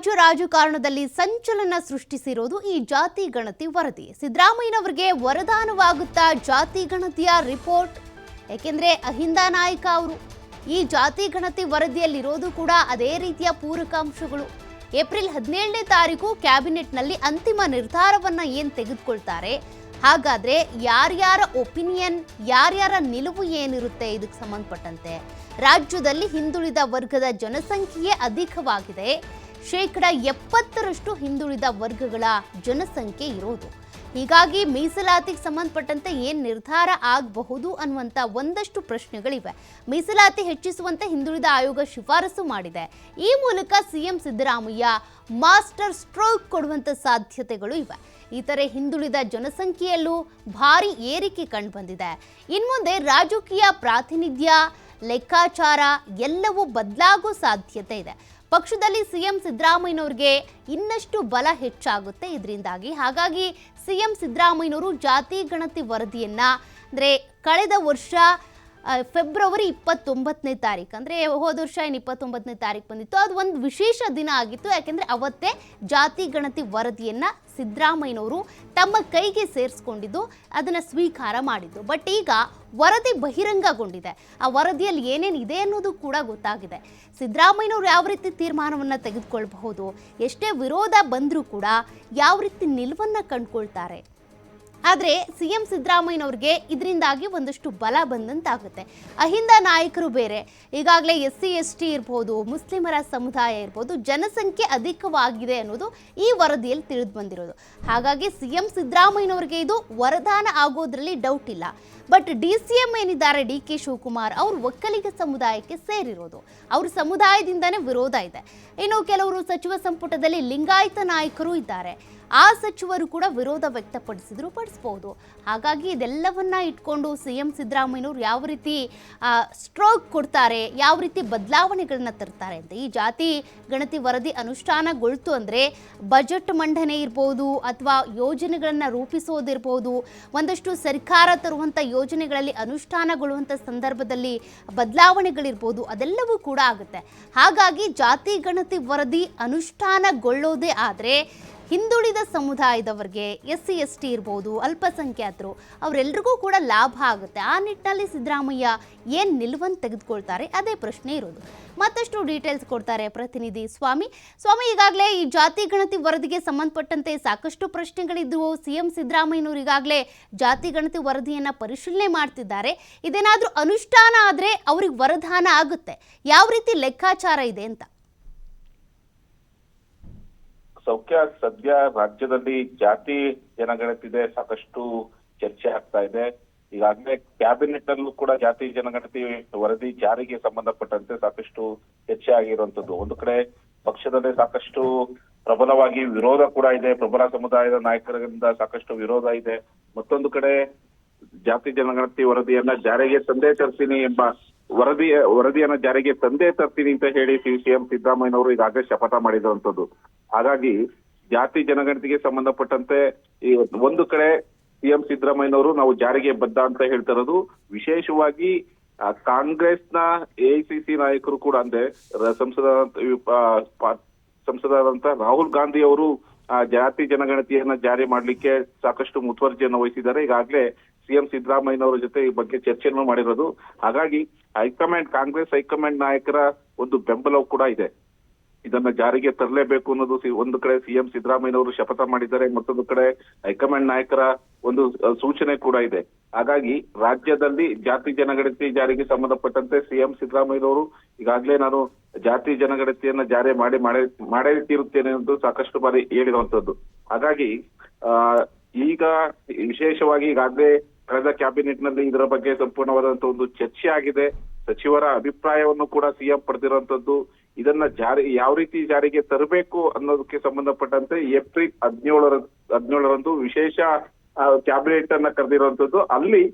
ರಾಜ್ಯ ರಾಜಕಾರಣದಲ್ಲಿ ಸಂಚಲನ ಸೃಷ್ಟಿಸಿರೋದು ಈ ಜಾತಿ ಗಣತಿ ವರದಿ. ಸಿದ್ದರಾಮಯ್ಯನವರಿಗೆ ವರದಾನವಾಗುತ್ತಾ ಜಾತಿ ಗಣತಿಯ ರಿಪೋರ್ಟ್? ಯಾಕೆಂದ್ರೆ ಅಹಿಂದ ನಾಯಕ ಅವರು ಈ ಜಾತಿ ಗಣತಿ ವರದಿಯಲ್ಲಿರೋದು ಕೂಡ ಅದೇ ರೀತಿಯ ಪೂರಕಾಂಶಗಳು. ಏಪ್ರಿಲ್ 17ನೇ ತಾರೀಕು ಕ್ಯಾಬಿನೆಟ್ನಲ್ಲಿ ಅಂತಿಮ ನಿರ್ಧಾರವನ್ನ ಏನ್ ತೆಗೆದುಕೊಳ್ತಾರೆ, ಹಾಗಾದ್ರೆ ಯಾರ್ಯಾರ ಒಪಿನಿಯನ್, ಯಾರ್ಯಾರ ನಿಲುವು ಏನಿರುತ್ತೆ ಇದಕ್ಕೆ ಸಂಬಂಧಪಟ್ಟಂತೆ? ರಾಜ್ಯದಲ್ಲಿ ಹಿಂದುಳಿದ ವರ್ಗದ ಜನಸಂಖ್ಯೆ ಅಧಿಕವಾಗಿದೆ. 70% ಹಿಂದುಳಿದ ವರ್ಗಗಳ ಜನಸಂಖ್ಯೆ ಇರೋದು. ಹೀಗಾಗಿ ಮೀಸಲಾತಿಗೆ ಸಂಬಂಧಪಟ್ಟಂತೆ ಏನ್ ನಿರ್ಧಾರ ಆಗಬಹುದು ಅನ್ನುವಂಥ ಒಂದಷ್ಟು ಪ್ರಶ್ನೆಗಳಿವೆ. ಮೀಸಲಾತಿ ಹೆಚ್ಚಿಸುವಂತೆ ಹಿಂದುಳಿದ ಆಯೋಗ ಶಿಫಾರಸು ಮಾಡಿದೆ. ಈ ಮೂಲಕ ಸಿಎಂ ಸಿದ್ದರಾಮಯ್ಯ ಮಾಸ್ಟರ್ ಸ್ಟ್ರೋಕ್ ಕೊಡುವಂಥ ಸಾಧ್ಯತೆಗಳು ಇವೆ. ಇತರೆ ಹಿಂದುಳಿದ ಜನಸಂಖ್ಯೆಯಲ್ಲೂ ಭಾರಿ ಏರಿಕೆ ಕಂಡುಬಂದಿದೆ. ಇನ್ಮುಂದೆ ರಾಜಕೀಯ ಪ್ರಾತಿನಿಧ್ಯ, ಲೆಕ್ಕಾಚಾರ ಎಲ್ಲವೂ ಬದಲಾಗೋ ಸಾಧ್ಯತೆ ಇದೆ. ಪಕ್ಷದಲ್ಲಿ ಸಿಎಂ ಸಿದ್ದರಾಮಯ್ಯನವ್ರಿಗೆ ಇನ್ನಷ್ಟು ಬಲ ಹೆಚ್ಚಾಗುತ್ತೆ ಇದರಿಂದಾಗಿ. ಹಾಗಾಗಿ ಸಿಎಂ ಸಿದ್ದರಾಮಯ್ಯನವರು ಜಾತಿ ಗಣತಿ ವರದಿಯನ್ನ ಕಳೆದ ವರ್ಷ ಫೆಬ್ರವರಿ 29ನೇ ತಾರೀಕು, ಹೋದ ವರ್ಷ 29ನೇ ತಾರೀಕು ಬಂದಿತ್ತು. ಅದು ಒಂದು ವಿಶೇಷ ದಿನ ಆಗಿತ್ತು. ಯಾಕೆಂದರೆ ಅವತ್ತೇ ಜಾತಿ ಗಣತಿ ವರದಿಯನ್ನು ಸಿದ್ದರಾಮಯ್ಯನವರು ತಮ್ಮ ಕೈಗೆ ಸೇರಿಸ್ಕೊಂಡಿದ್ದು, ಅದನ್ನು ಸ್ವೀಕಾರ ಮಾಡಿದ್ದು. ಬಟ್ ಈಗ ವರದಿ ಬಹಿರಂಗಗೊಂಡಿದೆ. ಆ ವರದಿಯಲ್ಲಿ ಏನೇನಿದೆ ಅನ್ನೋದು ಕೂಡ ಗೊತ್ತಾಗಿದೆ. ಸಿದ್ದರಾಮಯ್ಯನವರು ಯಾವ ರೀತಿ ತೀರ್ಮಾನವನ್ನು ತೆಗೆದುಕೊಳ್ಬಹುದು, ಎಷ್ಟೇ ವಿರೋಧ ಬಂದರೂ ಕೂಡ ಯಾವ ರೀತಿ ನಿಲುವನ್ನು ಕಂಡುಕೊಳ್ತಾರೆ. ಆದರೆ ಸಿಎಂ ಸಿದ್ದರಾಮಯ್ಯನವ್ರಿಗೆ ಇದರಿಂದಾಗಿ ಒಂದಷ್ಟು ಬಲ ಬಂದಂತಾಗುತ್ತೆ. ಅಹಿಂದ ನಾಯಕರು ಬೇರೆ, ಈಗಾಗಲೇ SC ST ಇರ್ಬೋದು, ಮುಸ್ಲಿಮರ ಸಮುದಾಯ ಇರ್ಬೋದು, ಜನಸಂಖ್ಯೆ ಅಧಿಕವಾಗಿದೆ ಅನ್ನೋದು ಈ ವರದಿಯಲ್ಲಿ ತಿಳಿದು ಬಂದಿರೋದು. ಹಾಗಾಗಿ ಸಿಎಂ ಸಿದ್ದರಾಮಯ್ಯನವ್ರಿಗೆ ಇದು ವರದಾನ ಆಗೋದ್ರಲ್ಲಿ ಡೌಟ್ ಇಲ್ಲ. ಬಟ್ DCM ಏನಿದ್ದಾರೆ DK ಶಿವಕುಮಾರ್, ಅವರು ಒಕ್ಕಲಿಗ ಸಮುದಾಯಕ್ಕೆ ಸೇರಿರೋದು. ಅವ್ರ ಸಮುದಾಯದಿಂದನೇ ವಿರೋಧ ಇದೆ. ಇನ್ನು ಕೆಲವರು ಸಚಿವ ಸಂಪುಟದಲ್ಲಿ ಲಿಂಗಾಯತ ನಾಯಕರು ಇದ್ದಾರೆ. ಆ ಸಚಿವರು ಕೂಡ ವಿರೋಧ ಪಡಿಸಬಹುದು. ಹಾಗಾಗಿ ಇದೆಲ್ಲವನ್ನ ಇಟ್ಕೊಂಡು ಸಿಎಂ ಸಿದ್ದರಾಮಯ್ಯನವರು ಯಾವ ರೀತಿ ಸ್ಟ್ರೋಕ್ ಕೊಡ್ತಾರೆ, ಯಾವ ರೀತಿ ಬದಲಾವಣೆಗಳನ್ನ ತರ್ತಾರೆ ಅಂತ. ಈ ಜಾತಿ ಗಣತಿ ವರದಿ ಅನುಷ್ಠಾನಗೊಳ್ತು ಅಂದರೆ ಬಜೆಟ್ ಮಂಡನೆ ಇರ್ಬೋದು, ಅಥವಾ ಯೋಜನೆಗಳನ್ನು ರೂಪಿಸೋದಿರ್ಬೋದು, ಒಂದಷ್ಟು ಸರ್ಕಾರ ತರುವಂಥ ಯೋಜನೆಗಳಲ್ಲಿ ಅನುಷ್ಠಾನಗೊಳ್ಳುವಂಥ ಸಂದರ್ಭದಲ್ಲಿ ಬದಲಾವಣೆಗಳಿರ್ಬೋದು, ಅದೆಲ್ಲವೂ ಕೂಡ ಆಗುತ್ತೆ. ಹಾಗಾಗಿ ಜಾತಿ ಗಣತಿ ವರದಿ ಅನುಷ್ಠಾನಗೊಳ್ಳೋದೇ ಆದರೆ ಹಿಂದುಳಿದ ಸಮುದಾಯದವರಿಗೆ, SC ST ಇರ್ಬೋದು, ಅಲ್ಪಸಂಖ್ಯಾತರು, ಅವರೆಲ್ಲರಿಗೂ ಕೂಡ ಲಾಭ ಆಗುತ್ತೆ. ಆ ನಿಟ್ಟಿನಲ್ಲಿ ಸಿದ್ದರಾಮಯ್ಯ ಏನು ನಿಲುವನ್ನು ತೆಗೆದುಕೊಳ್ತಾರೆ, ಅದೇ ಪ್ರಶ್ನೆ ಇರೋದು. ಮತ್ತಷ್ಟು ಡೀಟೇಲ್ಸ್ ಕೊಡ್ತಾರೆ ಪ್ರತಿನಿಧಿ ಸ್ವಾಮಿ. ಈಗಾಗಲೇ ಈ ಜಾತಿ ಗಣತಿ ವರದಿಗೆ ಸಂಬಂಧಪಟ್ಟಂತೆ ಸಾಕಷ್ಟು ಪ್ರಶ್ನೆಗಳಿದ್ವು. ಸಿಎಂ ಸಿದ್ದರಾಮಯ್ಯನವರು ಈಗಾಗಲೇ ಜಾತಿ ಗಣತಿ ವರದಿಯನ್ನು ಪರಿಶೀಲನೆ ಮಾಡ್ತಿದ್ದಾರೆ. ಇದೇನಾದರೂ ಅನುಷ್ಠಾನ ಆದರೆ ಅವ್ರಿಗೆ ವರದಾನ ಆಗುತ್ತೆ. ಯಾವ ರೀತಿ ಲೆಕ್ಕಾಚಾರ ಇದೆ ಅಂತ? ಸದ್ಯ ರಾಜ್ಯದಲ್ಲಿ ಜಾತಿ ಜನಗಣತಿದೆ ಸಾಕಷ್ಟು ಚರ್ಚೆ ಆಗ್ತಾ ಇದೆ. ಈಗಾಗಲೇ ಕ್ಯಾಬಿನೆಟ್ ಅಲ್ಲೂ ಕೂಡ ಜಾತಿ ಜನಗಣತಿ ವರದಿ ಜಾರಿಗೆ ಸಂಬಂಧಪಟ್ಟಂತೆ ಸಾಕಷ್ಟು ಚರ್ಚೆ ಆಗಿರುವಂತದ್ದು. ಒಂದು ಕಡೆ ಪಕ್ಷದಲ್ಲೇ ಸಾಕಷ್ಟು ಪ್ರಬಲವಾಗಿ ವಿರೋಧ ಕೂಡ ಇದೆ, ಪ್ರಬಲ ಸಮುದಾಯದ ನಾಯಕರಿಂದ ಸಾಕಷ್ಟು ವಿರೋಧ ಇದೆ. ಮತ್ತೊಂದು ಕಡೆ ಜಾತಿ ಜನಗಣತಿ ವರದಿಯನ್ನ ಜಾರಿಗೆ ತಂದೇ ತರ್ತೀನಿ ಎಂಬ ವರದಿಯನ್ನ ಜಾರಿಗೆ ತಂದೇ ತರ್ತೀನಿ ಅಂತ ಹೇಳಿ ಸಿಎಂ ಸಿದ್ದರಾಮಯ್ಯನವರು ಈಗಾಗಲೇ ಶಪಥ ಮಾಡಿರುವಂತದ್ದು. ಹಾಗಾಗಿ ಜಾತಿ ಜನಗಣತಿಗೆ ಸಂಬಂಧಪಟ್ಟಂತೆ ಈ ಒಂದು ಕಡೆ ಸಿಎಂ ಸಿದ್ದರಾಮಯ್ಯನವರು ನಾವು ಜಾರಿಗೆ ಬದ್ಧ ಅಂತ ಹೇಳ್ತಿರೋದು. ವಿಶೇಷವಾಗಿ ಕಾಂಗ್ರೆಸ್ನ AICC ನಾಯಕರು ಕೂಡ ಸಂಸದರಾದಂತ ರಾಹುಲ್ ಗಾಂಧಿ ಅವರು ಜಾತಿ ಜನಗಣತಿಯನ್ನ ಜಾರಿ ಮಾಡ್ಲಿಕ್ಕೆ ಸಾಕಷ್ಟು ಮುತುವರ್ಜಿಯನ್ನು ವಹಿಸಿದ್ದಾರೆ. ಈಗಾಗಲೇ ಸಿಎಂ ಸಿದ್ದರಾಮಯ್ಯನವರ ಜೊತೆ ಈ ಬಗ್ಗೆ ಚರ್ಚೆಯನ್ನು ಮಾಡಿರೋದು. ಹಾಗಾಗಿ ಕಾಂಗ್ರೆಸ್ ಹೈಕಮಾಂಡ್ ನಾಯಕರ ಒಂದು ಬೆಂಬಲವೂ ಕೂಡ ಇದೆ. ಇದನ್ನ ಜಾರಿಗೆ ತರಲೇಬೇಕು ಅನ್ನೋದು ಒಂದು ಕಡೆ ಸಿಎಂ ಸಿದ್ದರಾಮಯ್ಯನವರು ಶಪಥ ಮಾಡಿದ್ದಾರೆ, ಮತ್ತೊಂದು ಕಡೆ ಹೈಕಮಾಂಡ್ ನಾಯಕರ ಒಂದು ಸೂಚನೆ ಕೂಡ ಇದೆ. ಹಾಗಾಗಿ ರಾಜ್ಯದಲ್ಲಿ ಜಾತಿ ಜನಗಣತಿ ಜಾರಿಗೆ ಸಂಬಂಧಪಟ್ಟಂತೆ ಸಿಎಂ ಸಿದ್ದರಾಮಯ್ಯನವರು ಈಗಾಗಲೇ ನಾನು ಜಾತಿ ಜನಗಣತಿಯನ್ನ ಜಾರಿ ಮಾಡೇ ತೀರುತ್ತೇನೆ ಎಂದು ಸಾಕಷ್ಟು ಬಾರಿ ಹೇಳಿರುವಂತದ್ದು. ಹಾಗಾಗಿ ಈಗ ವಿಶೇಷವಾಗಿ ಈಗಾಗಲೇ ಕಳೆದ ಕ್ಯಾಬಿನೆಟ್ ನಲ್ಲಿ ಇದರ ಬಗ್ಗೆ ಸಂಪೂರ್ಣವಾದಂತಹ ಒಂದು ಚರ್ಚೆ ಆಗಿದೆ. ಸಚಿವರ ಅಭಿಪ್ರಾಯವನ್ನು ಕೂಡ ಸಿಎಂ ಪಡೆದಿರುವಂತದ್ದು. ಇದನ್ನ ಯಾವ ರೀತಿ ಜಾರಿಗೆ ತರಬೇಕು ಅನ್ನೋದಕ್ಕೆ ಸಂಬಂಧಪಟ್ಟಂತೆ ಏಪ್ರಿಲ್ 17ರಂದು ವಿಶೇಷ ಕ್ಯಾಬಿನೆಟ್ ಅನ್ನ ಕರೆದಿರುವಂತದ್ದು. ಅಲ್ಲಿ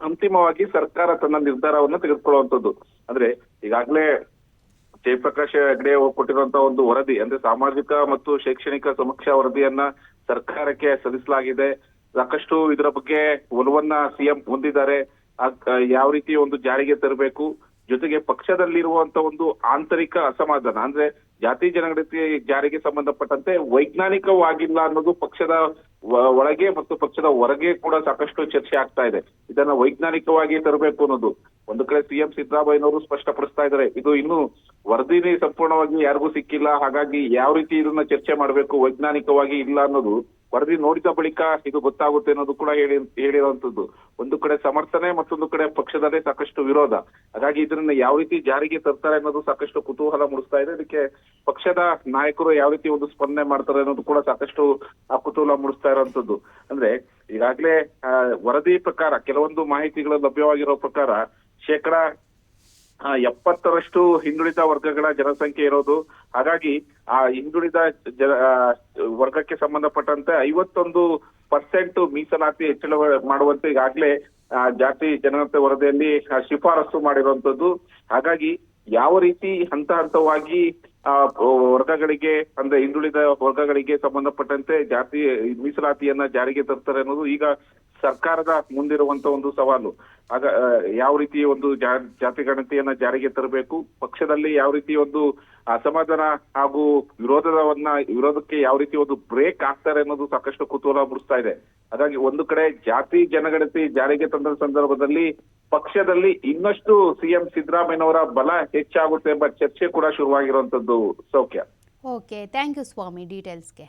ಅಂತಿಮವಾಗಿ ಸರ್ಕಾರ ತನ್ನ ನಿರ್ಧಾರವನ್ನು ತೆಗೆದುಕೊಳ್ಳುವಂತದ್ದು. ಈಗಾಗಲೇ ಜಯಪ್ರಕಾಶ್ ಹೆಗ್ಡೆ ಕೊಟ್ಟಿರುವಂತಹ ಒಂದು ವರದಿ, ಸಾಮಾಜಿಕ ಮತ್ತು ಶೈಕ್ಷಣಿಕ ಸಮೀಕ್ಷಾ ವರದಿಯನ್ನ ಸರ್ಕಾರಕ್ಕೆ ಸಲ್ಲಿಸಲಾಗಿದೆ. ಸಾಕಷ್ಟು ಇದರ ಬಗ್ಗೆ ಒಲವನ್ನ ಸಿಎಂ ಹೊಂದಿದ್ದಾರೆ. ಯಾವ ರೀತಿ ಒಂದು ಜಾರಿಗೆ ತರಬೇಕು, ಜೊತೆಗೆ ಪಕ್ಷದಲ್ಲಿರುವಂತ ಒಂದು ಆಂತರಿಕ ಅಸಮಾಧಾನ, ಜಾತಿ ಜನಗಣತಿ ಜಾರಿಗೆ ಸಂಬಂಧಪಟ್ಟಂತೆ ವೈಜ್ಞಾನಿಕವಾಗಿಲ್ಲ ಅನ್ನೋದು ಪಕ್ಷದ ಒಳಗೆ ಮತ್ತು ಪಕ್ಷದ ಹೊರಗೆ ಕೂಡ ಸಾಕಷ್ಟು ಚರ್ಚೆ ಆಗ್ತಾ ಇದೆ. ಇದನ್ನ ವೈಜ್ಞಾನಿಕವಾಗಿ ತರಬೇಕು ಅನ್ನೋದು ಒಂದು ಕಡೆ ಸಿಎಂ ಸಿದ್ದರಾಮಯ್ಯನವರು ಸ್ಪಷ್ಟಪಡಿಸ್ತಾ ಇದ್ದಾರೆ. ಇದು ಇನ್ನು ವರದಿನೇ ಸಂಪೂರ್ಣವಾಗಿ ಯಾರಿಗೂ ಸಿಕ್ಕಿಲ್ಲ, ಹಾಗಾಗಿ ಯಾವ ರೀತಿ ಇದನ್ನ ಚರ್ಚೆ ಮಾಡಬೇಕು ವೈಜ್ಞಾನಿಕವಾಗಿ ಇಲ್ಲ ಅನ್ನೋದು ವರದಿ ನೋಡಿದ ಬಳಿಕ ಇದು ಗೊತ್ತಾಗುತ್ತೆ ಅನ್ನೋದು ಕೂಡ ಹೇಳಿರುವಂತದ್ದು. ಒಂದು ಕಡೆ ಸಮರ್ಥನೆ, ಮತ್ತೊಂದು ಕಡೆ ಪಕ್ಷದಲ್ಲೇ ಸಾಕಷ್ಟು ವಿರೋಧ. ಹಾಗಾಗಿ ಇದನ್ನ ಯಾವ ರೀತಿ ಜಾರಿಗೆ ತರ್ತಾರೆ ಅನ್ನೋದು ಸಾಕಷ್ಟು ಕುತೂಹಲ ಮೂಡಿಸ್ತಾ ಇದೆ. ಇದಕ್ಕೆ ಪಕ್ಷದ ನಾಯಕರು ಯಾವ ರೀತಿ ಒಂದು ಸ್ಪಂದನೆ ಮಾಡ್ತಾರೆ ಅನ್ನೋದು ಕೂಡ ಸಾಕಷ್ಟು ಕುತೂಹಲ ಮೂಡಿಸ್ತಾ ಇರುವಂತದ್ದು. ಅಂದ್ರೆ ಈಗಾಗಲೇ ವರದಿ ಪ್ರಕಾರ ಕೆಲವೊಂದು ಮಾಹಿತಿಗಳು ಲಭ್ಯವಾಗಿರೋ ಪ್ರಕಾರ 70% ಹಿಂದುಳಿದ ವರ್ಗಗಳ ಜನಸಂಖ್ಯೆ ಇರೋದು. ಹಾಗಾಗಿ ಆ ಹಿಂದುಳಿದ ವರ್ಗಕ್ಕೆ ಸಂಬಂಧಪಟ್ಟಂತೆ 51% ಮೀಸಲಾತಿ ಹೆಚ್ಚಳ ಮಾಡುವಂತೆ ಈಗಾಗಲೇ ಜಾತಿ ಜನಗಣತಿ ವರದಿಯಲ್ಲಿ ಶಿಫಾರಸು ಮಾಡಿರುವಂತದ್ದು. ಹಾಗಾಗಿ ಯಾವ ರೀತಿ ಹಂತವಾಗಿ ವರ್ಗಗಳಿಗೆ ಅಂದ್ರೆ ಹಿಂದುಳಿದ ವರ್ಗಗಳಿಗೆ ಸಂಬಂಧಪಟ್ಟಂತೆ ಜಾತಿ ಮೀಸಲಾತಿಯನ್ನ ಜಾರಿಗೆ ತರ್ತಾರೆ ಅನ್ನೋದು ಈಗ ಸರ್ಕಾರದ ಮುಂದಿರುವಂತ ಒಂದು ಸವಾಲು. ಆಗ ಯಾವ ರೀತಿ ಒಂದು ಜಾತಿ ಗಣತಿಯನ್ನ ಜಾರಿಗೆ ತರಬೇಕು, ಪಕ್ಷದಲ್ಲಿ ಯಾವ ರೀತಿ ಒಂದು ಅಸಮಾಧಾನ ಹಾಗೂ ವಿರೋಧಕ್ಕೆ ಯಾವ ರೀತಿ ಒಂದು ಬ್ರೇಕ್ ಆಗ್ತಾರೆ ಅನ್ನೋದು ಸಾಕಷ್ಟು ಕುತೂಹಲ ಮೂಡಿಸ್ತಾ ಇದೆ. ಹಾಗಾಗಿ ಒಂದು ಕಡೆ ಜಾತಿ ಜನಗಣತಿ ಜಾರಿಗೆ ತಂದ ಸಂದರ್ಭದಲ್ಲಿ ಪಕ್ಷದಲ್ಲಿ ಇನ್ನಷ್ಟು ಸಿಎಂ ಸಿದ್ದರಾಮಯ್ಯನವರ ಬಲ ಹೆಚ್ಚಾಗುತ್ತೆ ಎಂಬ ಚರ್ಚೆ ಕೂಡ ಶುರುವಾಗಿರುವಂತದ್ದು. ಸೌಖ್ಯ. ಓಕೆ, ಥ್ಯಾಂಕ್ ಯು ಸ್ವಾಮಿ ಡೀಟೇಲ್ಸ್ಗೆ.